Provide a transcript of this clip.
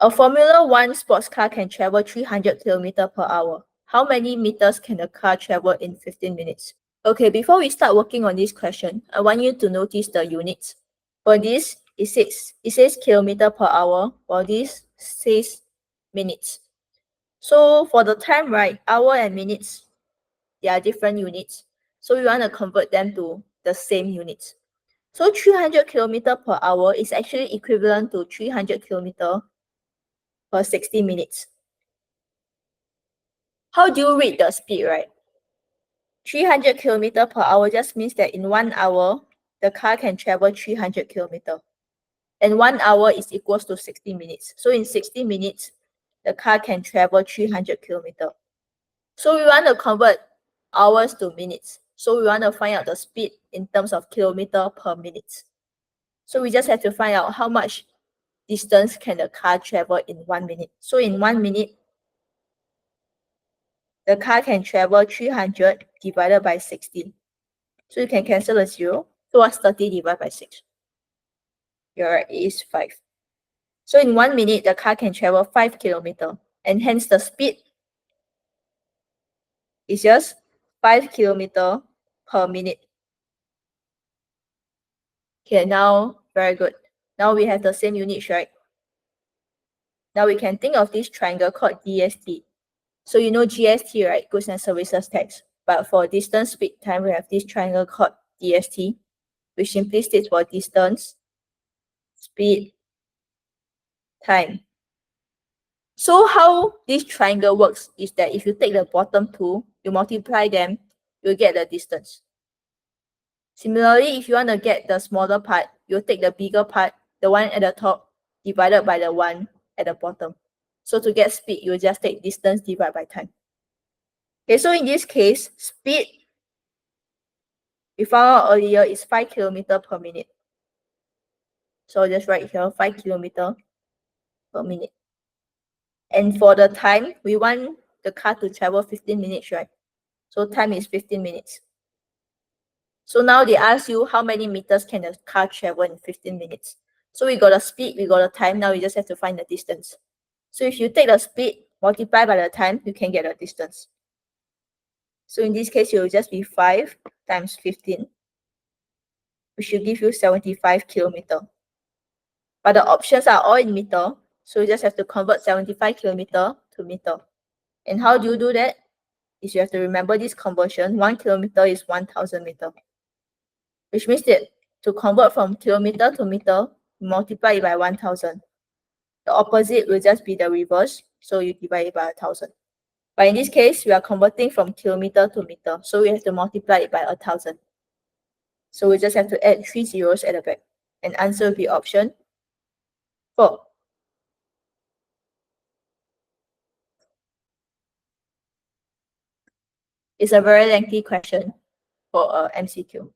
A Formula 1 sports car can travel 300 km per hour. How many meters can the car travel in 15 minutes? Okay, before we start working on this question, I want you to notice the units. For this, it says kilometer per hour, while this says minutes. So for the time, right, hour and minutes, they are different units. So we want to convert them to the same units. So 300 km per hour is actually equivalent to 300 km per 60 minutes. How do you read the speed, right? 300 km per hour just means that in 1 hour, the car can travel 300 km. And 1 hour is equals to 60 minutes. So in 60 minutes, the car can travel 300 km. So we want to convert hours to minutes. So we want to find out the speed in terms of kilometer per minute. So we just have to find out how much distance can the car travel in 1 minute. So in 1 minute, the car can travel 300 divided by 60. So you can cancel a 0. So what's 30 divided by 6? You're right, it is 5. So in 1 minute, the car can travel 5 km. And hence the speed is just 5 km per minute. Okay, now, very good. Now we have the same units, right? Now we can think of this triangle called DST. So you know GST, right? Goods and Services Tax. But for distance, speed, time, we have this triangle called DST, which simply states for distance, speed, time. So how this triangle works is that if you take the bottom two, you multiply them, you'll get the distance. Similarly, if you want to get the smaller part, you'll take the bigger part, the one at the top, divided by the one at the bottom. So to get speed, you'll just take distance divided by time. Okay, so in this case, speed, we found out earlier, is 5 km per minute. So I'll just write here 5 km per minute. And for the time, we want the car to travel 15 minutes, right? So time is 15 minutes. So now they ask you how many meters can the car travel in 15 minutes. So we got the speed, we got the time, now we just have to find the distance. So if you take the speed, multiply by the time, you can get the distance. So in this case, it will just be 5 times 15, which should give you 75 km. But the options are all in meter, so you just have to convert 75 km to meter. And how do you do that? Is you have to remember this conversion. 1 kilometer is 1,000 meter, which means that to convert from kilometer to meter, you multiply it by 1,000. The opposite will just be the reverse, so you divide it by 1,000. But in this case, we are converting from kilometer to meter, so we have to multiply it by 1,000. So we just have to add 3 zeros at the back. And answer will be option 4. It's a very lengthy question for a MCQ.